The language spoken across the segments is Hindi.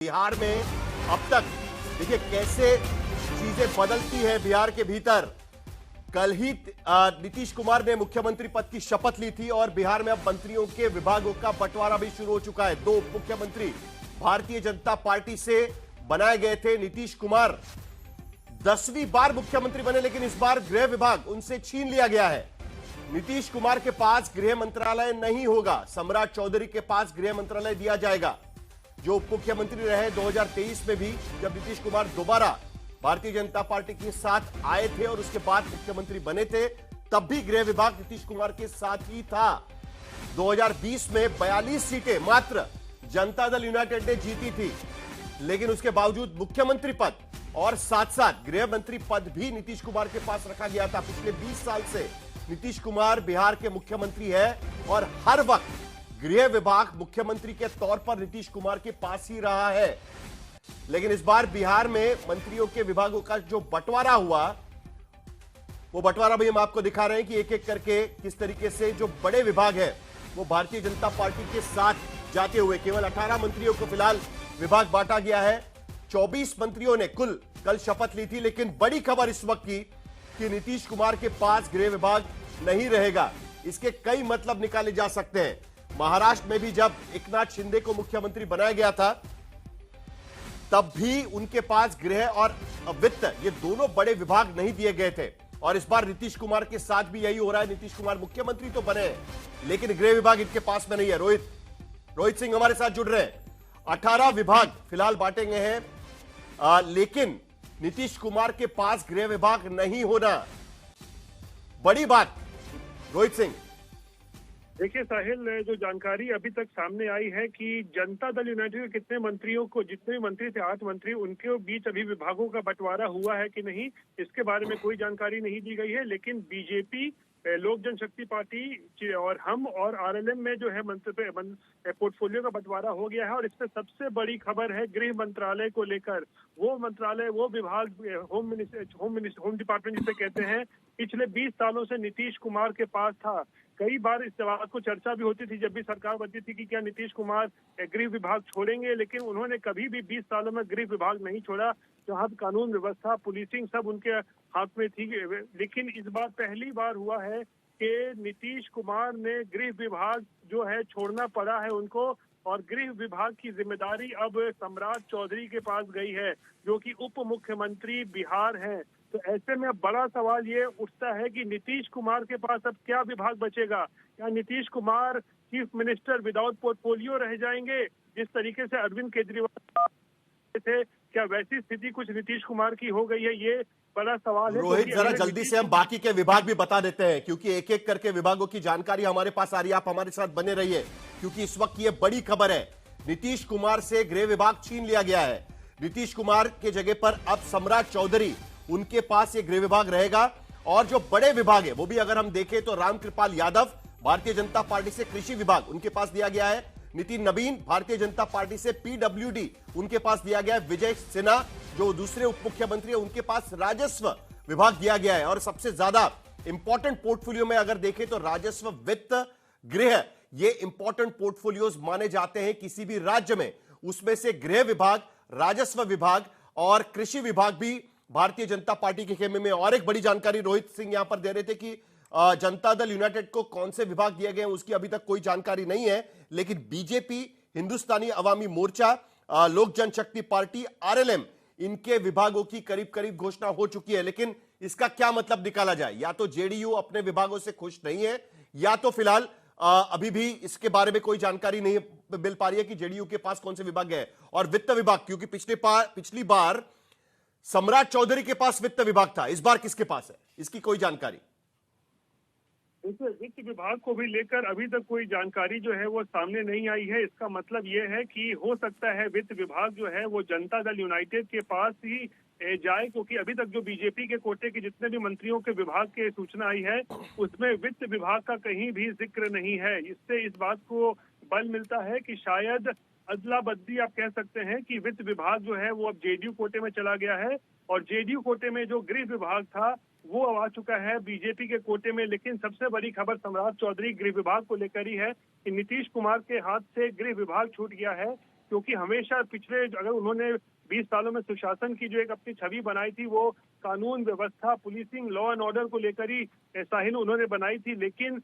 बिहार में अब तक देखिए कैसे चीजें बदलती है बिहार के भीतर। कल ही नीतीश कुमार ने मुख्यमंत्री पद की शपथ ली थी और बिहार में अब मंत्रियों के विभागों का बंटवारा भी शुरू हो चुका है। दो उप मुख्यमंत्री भारतीय जनता पार्टी से बनाए गए थे। नीतीश कुमार 10वीं बार मुख्यमंत्री बने, लेकिन इस बार गृह विभाग उनसे छीन लिया गया है। नीतीश कुमार के पास गृह मंत्रालय नहीं होगा, सम्राट चौधरी के पास गृह मंत्रालय दिया जाएगा। जो उप मुख्यमंत्री रहे 2023 में भी, जब नीतीश कुमार दोबारा भारतीय जनता पार्टी के साथ आए थे और उसके बाद मुख्यमंत्री बने थे, तब भी गृह विभाग नीतीश कुमार के साथ ही था। 2020 में 42 सीटें मात्र जनता दल यूनाइटेड ने जीती थी, लेकिन उसके बावजूद मुख्यमंत्री पद और साथ साथ गृह मंत्री पद भी नीतीश कुमार के पास रखा गया था। पिछले 20 साल से नीतीश कुमार बिहार के मुख्यमंत्री है और हर वक्त गृह विभाग मुख्यमंत्री के तौर पर नीतीश कुमार के पास ही रहा है। लेकिन इस बार बिहार में मंत्रियों के विभागों का जो बंटवारा हुआ, वो बंटवारा भी हम आपको दिखा रहे हैं कि एक एक करके किस तरीके से जो बड़े विभाग है वो भारतीय जनता पार्टी के साथ जाते हुए केवल 18 मंत्रियों को फिलहाल विभाग बांटा गया है। 24 मंत्रियों ने कुल कल शपथ ली थी, लेकिन बड़ी खबर इस वक्त की कि नीतीश कुमार के पास गृह विभाग नहीं रहेगा। इसके कई मतलब निकाले जा सकते हैं। महाराष्ट्र में भी जब एकनाथ शिंदे को मुख्यमंत्री बनाया गया था, तब भी उनके पास गृह और वित्त, ये दोनों बड़े विभाग नहीं दिए गए थे। और इस बार नीतीश कुमार के साथ भी यही हो रहा है। नीतीश कुमार मुख्यमंत्री तो बने हैं, लेकिन गृह विभाग इनके पास में नहीं है। रोहित सिंह हमारे साथ जुड़ रहे हैं। 18 विभाग फिलहाल बांटे गए हैं, लेकिन नीतीश कुमार के पास गृह विभाग नहीं होना बड़ी बात। रोहित सिंह, देखिए साहिल, जो जानकारी अभी तक सामने आई है कि जनता दल यूनाइटेड के कितने मंत्रियों को, जितने भी मंत्री थे 8 मंत्री, उनके बीच अभी विभागों का बंटवारा हुआ है कि नहीं, इसके बारे में कोई जानकारी नहीं दी गई है। लेकिन बीजेपी, लोक जनशक्ति पार्टी और हम और आरएलएम में जो है पोर्टफोलियो का बंटवारा हो गया है। और इसमें सबसे बड़ी खबर है गृह मंत्रालय को लेकर। वो मंत्रालय, वो विभाग, होम डिपार्टमेंट जिसे कहते हैं, पिछले 20 सालों से नीतीश कुमार के पास था। कई बार इस बात को चर्चा भी होती थी जब भी सरकार बनती थी कि क्या नीतीश कुमार गृह विभाग छोड़ेंगे, लेकिन उन्होंने कभी भी 20 सालों में गृह विभाग नहीं छोड़ा। जहां कानून व्यवस्था, पुलिसिंग सब उनके हाथ में थी। लेकिन इस बार पहली बार हुआ है कि नीतीश कुमार ने गृह विभाग जो है छोड़ना पड़ा है उनको, और गृह विभाग की जिम्मेदारी अब सम्राट चौधरी के पास गई है, जो कि उप मुख्यमंत्री बिहार हैं। तो ऐसे में बड़ा सवाल ये उठता है कि नीतीश कुमार के पास अब क्या विभाग बचेगा? क्या Nitish Kumar chief minister without portfolio रह जाएंगे, जिस तरीके से अरविंद केजरीवाल थे? क्या वैसी स्थिति कुछ नीतीश कुमार की हो गई है? ये बड़ा सवाल है। रोहित, जरा जल्दी से हम बाकी के विभाग भी बता देते हैं, क्योंकि एक एक करके विभागों की जानकारी हमारे पास आ रही है। आप हमारे साथ बने रहिए, क्योंकि इस वक्त ये बड़ी खबर है। नीतीश कुमार से गृह विभाग छीन लिया गया है। नीतीश कुमार के जगह पर अब सम्राट चौधरी, उनके पास ये गृह विभाग रहेगा। और जो बड़े विभाग है वो भी अगर हम देखें तो रामकृपाल यादव भारतीय जनता पार्टी से कृषि विभाग उनके पास दिया गया है। नितिन नवीन भारतीय जनता पार्टी से पीडब्ल्यूडी उनके पास दिया गया है। विजय सिन्हा जो दूसरे उप मुख्यमंत्री है, उनके पास राजस्व विभाग दिया गया है। और सबसे ज्यादा इंपॉर्टेंट पोर्टफोलियो में अगर देखें तो राजस्व, वित्त, गृह, ये इंपॉर्टेंट पोर्टफोलियोज माने जाते हैं किसी भी राज्य में। उसमें से गृह विभाग, राजस्व विभाग और कृषि विभाग भी भारतीय जनता पार्टी के खेमे में। और एक बड़ी जानकारी रोहित सिंह यहां पर दे रहे थे कि जनता दल यूनाइटेड को कौन से विभाग दिए गए हैं उसकी अभी तक कोई जानकारी नहीं है, लेकिन बीजेपी, हिंदुस्तानी अवामी मोर्चा, लोक जनशक्ति पार्टी, आरएलएम, इनके विभागों की करीब करीब घोषणा हो चुकी है। लेकिन इसका क्या मतलब निकाला जाए? या तो जेडीयू अपने विभागों से खुश नहीं है, या तो फिलहाल अभी भी इसके बारे में कोई जानकारी नहीं मिल पा रही है कि जेडीयू के पास कौन से विभाग है। और वित्त विभाग, क्योंकि पिछली बार सम्राट चौधरी के पास वित्त विभाग था, इस बार किसके पास है, इसकी कोई जानकारी? वित्त विभाग को भी लेकर अभी तक कोई जानकारी जो है वो सामने नहीं आई है। इसका मतलब ये है कि हो सकता है वित्त विभाग जो है वो जनता दल यूनाइटेड के पास ही जाए, क्योंकि अभी तक जो बीजेपी के कोटे के जितने भी मंत्रियों के विभाग की सूचना आई है उसमें वित्त विभाग का कहीं भी जिक्र नहीं है। इससे इस बात को बल मिलता है कि शायद अदला बदली आप कह सकते हैं कि वित्त विभाग जो है वो अब जेडीयू कोटे में चला गया है, और जेडीयू कोटे में जो गृह विभाग था वो अब आ चुका है बीजेपी के कोटे में। लेकिन सबसे बड़ी खबर सम्राट चौधरी गृह विभाग को लेकर ही है कि नीतीश कुमार के हाथ से गृह विभाग छूट गया है। क्योंकि हमेशा पिछले अगर उन्होंने 20 सालों में सुशासन की जो एक अपनी छवि बनाई थी, वो कानून व्यवस्था, पुलिसिंग, लॉ एंड ऑर्डर को लेकर ही साहिल उन्होंने बनाई थी। लेकिन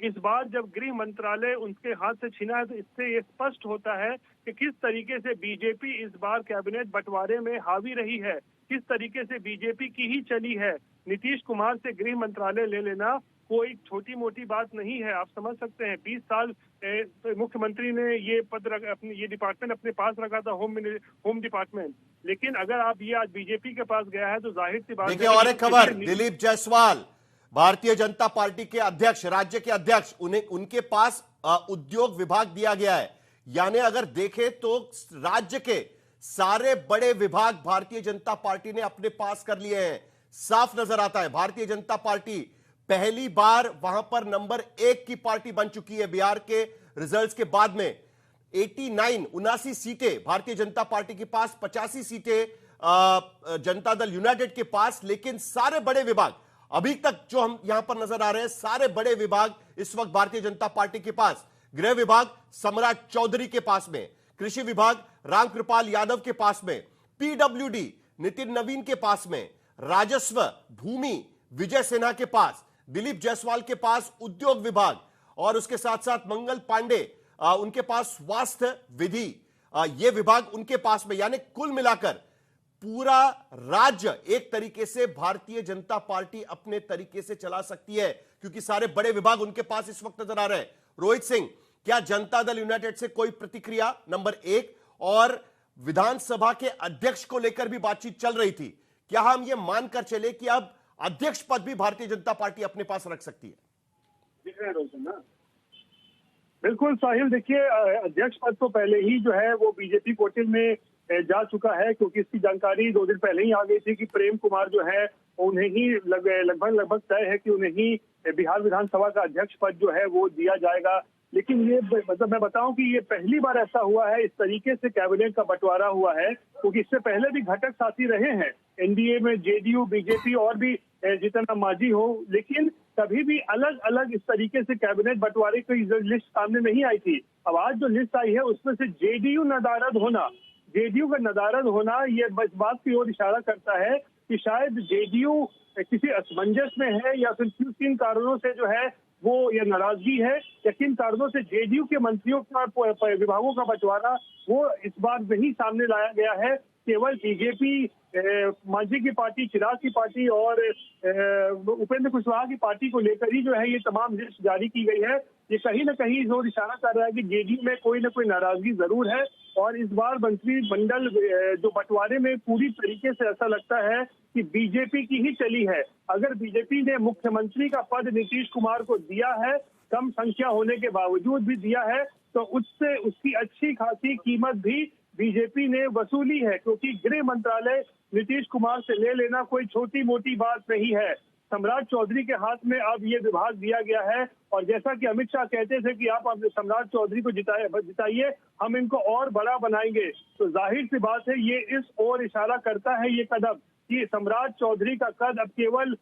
इस बार जब गृह मंत्रालय उनके हाथ से छिना है, तो इससे ये स्पष्ट होता है कि किस तरीके से बीजेपी इस बार कैबिनेट बंटवारे में हावी रही है, किस तरीके से बीजेपी की ही चली है। नीतीश कुमार से गृह मंत्रालय ले लेना कोई छोटी मोटी बात नहीं है। आप समझ सकते हैं 20 साल मुख्यमंत्री ने ये ये डिपार्टमेंट अपने पास रखा था, होम डिपार्टमेंट। लेकिन अगर आप ये आज बीजेपी के पास गया है तो जाहिर सी बात है। देखिए और एक खबर, दिलीप जायसवाल भारतीय जनता पार्टी के अध्यक्ष, राज्य के अध्यक्ष, उनके पास उद्योग विभाग दिया गया है। यानी अगर देखें तो राज्य के सारे बड़े विभाग भारतीय जनता पार्टी ने अपने पास कर लिए हैं। साफ नजर आता है भारतीय जनता पार्टी पहली बार वहां पर नंबर 1 की पार्टी बन चुकी है। बिहार के रिजल्ट्स के बाद में 79 सीटें भारतीय जनता पार्टी के पास, 85 सीटें जनता दल यूनाइटेड के पास। लेकिन सारे बड़े विभाग अभी तक जो हम यहां पर नजर आ रहे हैं, सारे बड़े विभाग इस वक्त भारतीय जनता पार्टी के पास। गृह विभाग सम्राट चौधरी के पास में, कृषि विभाग रामकृपाल यादव के पास में, पीडब्ल्यूडी नितिन नवीन के पास में, राजस्व भूमि विजय सिन्हा के पास, दिलीप जायसवाल के पास उद्योग विभाग, और उसके साथ साथ मंगल पांडे उनके पास स्वास्थ्य विधि, ये विभाग उनके पास में। यानी कुल मिलाकर पूरा राज्य एक तरीके से भारतीय जनता पार्टी अपने तरीके से चला सकती है, क्योंकि सारे बड़े विभाग उनके पास इस वक्त नजर आ रहे हैं। रोहित सिंह, क्या जनता दल यूनाइटेड से कोई प्रतिक्रिया? नंबर 1, और विधानसभा के अध्यक्ष को लेकर भी बातचीत चल रही थी, क्या हम यह मानकर चले कि अब अध्यक्ष पद भी भारतीय जनता पार्टी अपने पास रख सकती है? बिल्कुल साहिल, देखिए अध्यक्ष पद तो पहले ही जो है वो बीजेपी कोटे में जा चुका है, क्योंकि इसकी जानकारी 2 दिन पहले ही आ गई थी कि प्रेम कुमार जो है उन्हें ही लगभग तय है कि उन्हें ही बिहार विधानसभा का अध्यक्ष पद जो है वो दिया जाएगा। लेकिन ये मतलब मैं बताऊं कि ये पहली बार ऐसा हुआ है, इस तरीके से कैबिनेट का बंटवारा हुआ है, क्योंकि इससे पहले भी घटक साथी रहे हैं एनडीए में, जेडीयू, बीजेपी और भी जीतन राम मांझी हो, लेकिन कभी भी अलग अलग इस तरीके से कैबिनेट बंटवारे की लिस्ट सामने नहीं आई थी। अब आज जो लिस्ट आई है उसमें से जेडीयू का नदारद होना ये इस बात की ओर इशारा करता है कि शायद जेडीयू किसी असमंजस में है, या फिर किन कारणों से जो है वो ये नाराजगी है, या किन कारणों से जेडीयू के मंत्रियों का विभागों का बंटवारा वो इस बार नहीं सामने लाया गया है। केवल बीजेपी, मांझी की पार्टी, चिराग की पार्टी और उपेंद्र कुशवाहा की पार्टी को लेकर ही जो है ये तमाम लिस्ट जारी की गई है। ये कहीं ना कहीं जोर इशारा कर रहा है कि जेडीयू में कोई ना कोई नाराजगी जरूर है, और इस बार मंत्रिमंडल जो बंटवारे में पूरी तरीके से ऐसा लगता है कि बीजेपी की ही चली है। अगर बीजेपी ने मुख्यमंत्री का पद नीतीश कुमार को दिया है, कम संख्या होने के बावजूद भी दिया है, तो उससे उसकी अच्छी खासी कीमत भी बीजेपी ने वसूली है, क्योंकि गृह मंत्रालय नीतीश कुमार से ले लेना कोई छोटी मोटी बात नहीं है। सम्राट चौधरी के हाथ में अब ये विभाग दिया गया है, और जैसा कि अमित शाह कहते थे कि आप सम्राट चौधरी को जिताइए, हम इनको और बड़ा बनाएंगे, तो जाहिर सी बात है ये इस ओर इशारा करता है ये कदम कि सम्राट चौधरी का कद अब केवल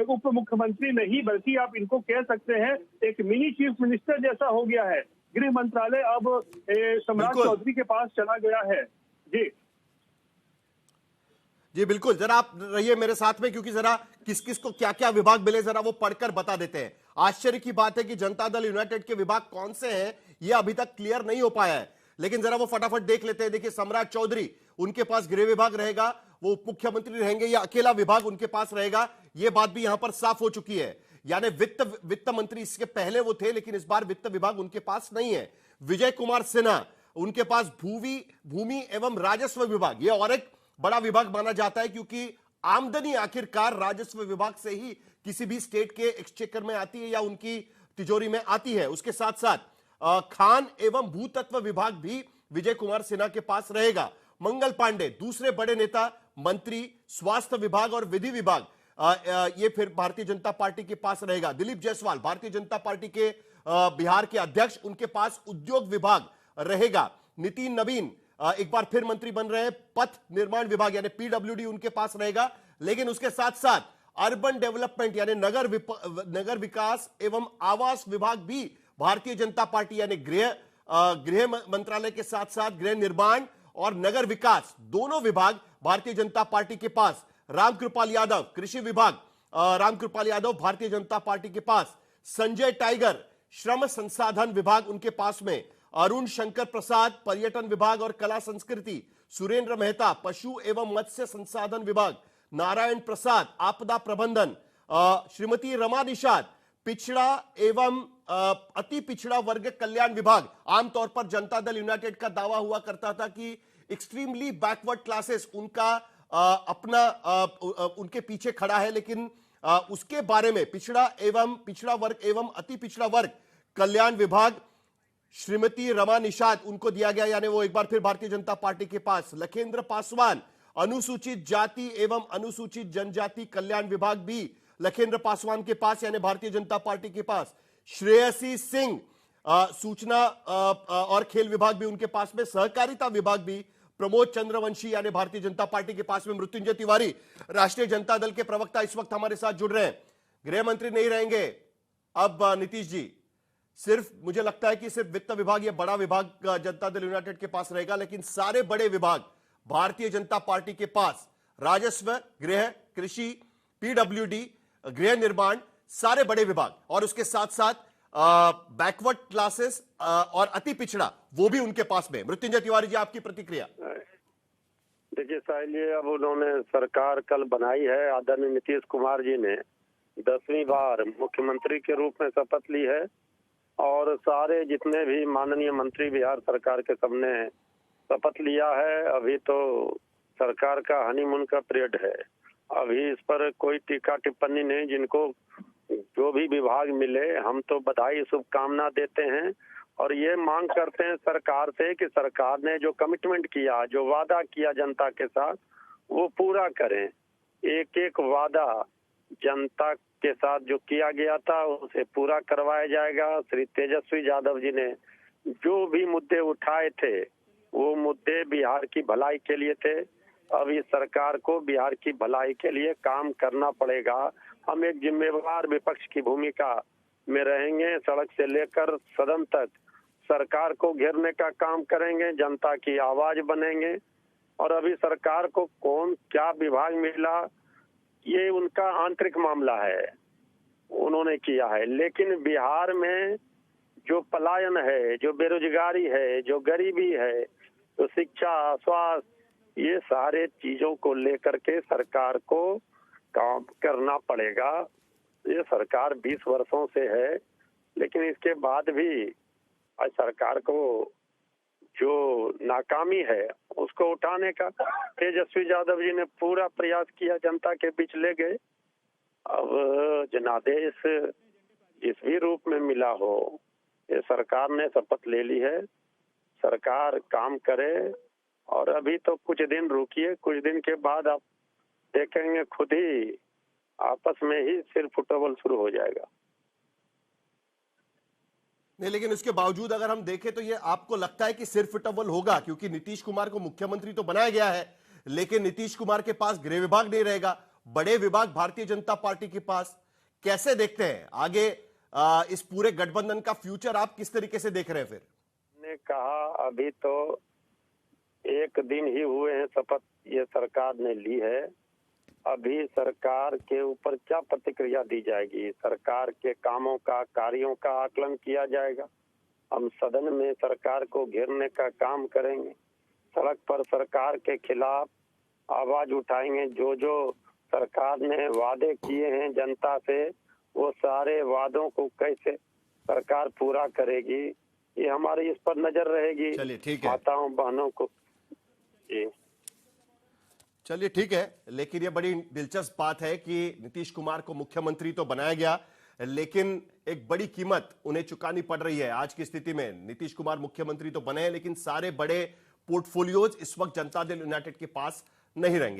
उप मुख्यमंत्री नहीं, बल्कि आप इनको कह सकते हैं एक मिनी चीफ मिनिस्टर जैसा हो गया है। गृह मंत्रालय अब सम्राट चौधरी के पास चला गया है। जी बिल्कुल, जरा आप रहिए मेरे साथ में, क्योंकि जरा किस किस को क्या क्या विभाग मिले जरा वो पढ़कर बता देते हैं। आश्चर्य की बात है कि जनता दल यूनाइटेड के विभाग कौन से हैं ये अभी तक क्लियर नहीं हो पाया है, लेकिन जरा वो फटाफट देख लेते हैं। देखिए, सम्राट चौधरी, उनके पास गृह विभाग रहेगा, वो उप मुख्यमंत्री रहेंगे या अकेला विभाग उनके पास रहेगा, ये बात भी यहां पर साफ हो चुकी है। यानी वित्त मंत्री इसके पहले वो थे, लेकिन इस बार वित्त विभाग उनके पास नहीं है। विजय कुमार सिन्हा, उनके पास भूमि एवं राजस्व विभाग, यह और एक बड़ा विभाग माना जाता है, क्योंकि आमदनी आखिरकार राजस्व विभाग से ही किसी भी स्टेट के एक्सचेकर में आती है या उनकी तिजोरी में आती है। उसके साथ साथ खान एवं भूतत्व विभाग भी विजय कुमार सिन्हा के पास रहेगा। मंगल पांडे, दूसरे बड़े नेता मंत्री, स्वास्थ्य विभाग और विधि विभाग, ये फिर भारतीय जनता पार्टी के पास रहेगा। दिलीप जायसवाल, भारतीय जनता पार्टी के बिहार के अध्यक्ष, उनके पास उद्योग विभाग रहेगा। नितिन नवीन एक बार फिर मंत्री बन रहे हैं, पथ निर्माण विभाग यानी पीडब्ल्यूडी उनके पास रहेगा। लेकिन उसके साथ साथ अर्बन डेवलपमेंट यानी नगर विकास एवं आवास विभाग भी भारतीय जनता पार्टी यानी गृह गृह मंत्रालय के साथ साथ गृह निर्माण और नगर विकास दोनों विभाग भारतीय जनता पार्टी के पास। रामकृपाल यादव कृषि विभाग, रामकृपाल यादव भारतीय जनता पार्टी के पास। संजय टाइगर श्रम संसाधन विभाग उनके पास में। अरुण शंकर प्रसाद पर्यटन विभाग और कला संस्कृति। सुरेंद्र मेहता पशु एवं मत्स्य संसाधन विभाग। नारायण प्रसाद आपदा प्रबंधन। श्रीमती रमा निषाद पिछड़ा एवं अति पिछड़ा वर्ग कल्याण विभाग। आमतौर पर जनता दल यूनाइटेड का दावा हुआ करता था कि एक्सट्रीमली बैकवर्ड क्लासेस उनका उनके पीछे खड़ा है, लेकिन उसके बारे में पिछड़ा वर्ग एवं अति पिछड़ा वर्ग कल्याण विभाग श्रीमती रमा निषाद उनको दिया गया, यानी वो एक बार फिर भारतीय जनता पार्टी के पास। लखेंद्र पासवान अनुसूचित जाति एवं अनुसूचित जनजाति कल्याण विभाग भी लखेंद्र पासवान के पास, यानी भारतीय जनता पार्टी के पास। श्रेयसी सिंह सूचना और खेल विभाग भी उनके पास में। सहकारिता विभाग भी प्रमोद चंद्रवंशी यानी भारतीय जनता पार्टी के पास में। मृत्युंजय तिवारी राष्ट्रीय जनता दल के प्रवक्ता इस वक्त हमारे साथ जुड़ रहे हैं। गृह मंत्री नहीं रहेंगे अब नीतीश जी, सिर्फ मुझे लगता है कि सिर्फ वित्त विभाग या बड़ा विभाग जनता दल यूनाइटेड के पास रहेगा, लेकिन सारे बड़े विभाग भारतीय जनता पार्टी के पास। राजस्व, गृह, कृषि, पीडब्ल्यूडी, गृह निर्माण, सारे बड़े विभाग और उसके साथ साथ बैकवर्ड क्लासेस और अति पिछड़ा वो भी उनके पास में। मृत्युंजय तिवारी जी, आपकी प्रतिक्रिया। देखिए साहिल, ये अब उन्होंने सरकार कल बनाई है। आदरणीय नीतीश कुमार जी ने 10वीं बार मुख्यमंत्री के रूप में शपथ ली है और सारे जितने भी माननीय मंत्री बिहार सरकार के सबने शपथ लिया है। अभी तो सरकार का हनीमून का पीरियड है, अभी इस पर कोई टीका टिप्पणी नहीं। जिनको जो भी विभाग मिले हम तो बधाई शुभकामना देते हैं और ये मांग करते हैं सरकार से कि सरकार ने जो कमिटमेंट किया, जो वादा किया जनता के साथ, वो पूरा करें। एक एक वादा जनता के साथ जो किया गया था उसे पूरा करवाया जाएगा। श्री तेजस्वी यादव जी ने जो भी मुद्दे उठाए थे वो मुद्दे बिहार की भलाई के लिए थे। अब इस सरकार को बिहार की भलाई के लिए काम करना पड़ेगा। हम एक जिम्मेवार विपक्ष की भूमिका में रहेंगे, सड़क से लेकर सदन तक सरकार को घेरने का काम करेंगे, जनता की आवाज बनेंगे। और अभी सरकार को कौन क्या विभाग मिला ये उनका आंतरिक मामला है, उन्होंने किया है। लेकिन बिहार में जो पलायन है, जो बेरोजगारी है, जो गरीबी है, जो शिक्षा, स्वास्थ्य, ये सारे चीजों को लेकर के सरकार को काम करना पड़ेगा। ये सरकार 20 वर्षों से है, लेकिन इसके बाद भी आज सरकार को जो नाकामी है उसको उठाने का तेजस्वी यादव जी ने पूरा प्रयास किया, जनता के बीच ले गए। अब जनादेश जिस भी रूप में मिला हो, ये सरकार ने शपथ ले ली है, सरकार काम करे। और अभी तो कुछ दिन रुकिए, कुछ दिन के बाद आप देखेंगे खुद ही आपस में ही सिर फुटबॉल शुरू हो जाएगा। नहीं, लेकिन उसके बावजूद अगर हम देखें तो ये आपको लगता है कि सिर फुटबॉल होगा? क्योंकि नीतीश कुमार को मुख्यमंत्री तो बनाया गया है, लेकिन नीतीश कुमार के पास गृह विभाग नहीं रहेगा, बड़े विभाग भारतीय जनता पार्टी के पास। कैसे देखते हैं आगे इस पूरे गठबंधन का फ्यूचर, आप किस तरीके से देख रहे हैं? फिर ने कहा अभी तो 1 दिन ही हुए हैं शपथ ये सरकार ने ली है, अभी सरकार के ऊपर क्या प्रतिक्रिया दी जाएगी? सरकार के कामों का, कार्यों का आकलन किया जाएगा। हम सदन में सरकार को घेरने का काम करेंगे, सड़क पर सरकार के खिलाफ आवाज उठाएंगे। जो जो सरकार ने वादे किए हैं जनता से, वो सारे वादों को कैसे सरकार पूरा करेगी, ये हमारी इस पर नजर रहेगी। चलिए ठीक है, माताओं बहनों को। चलिए ठीक है, लेकिन ये बड़ी दिलचस्प बात है कि नीतीश कुमार को मुख्यमंत्री तो बनाया गया, लेकिन एक बड़ी कीमत उन्हें चुकानी पड़ रही है आज की स्थिति में। नीतीश कुमार मुख्यमंत्री तो बने हैं, लेकिन सारे बड़े पोर्टफोलियोज इस वक्त जनता दल यूनाइटेड के पास नहीं रहेंगे।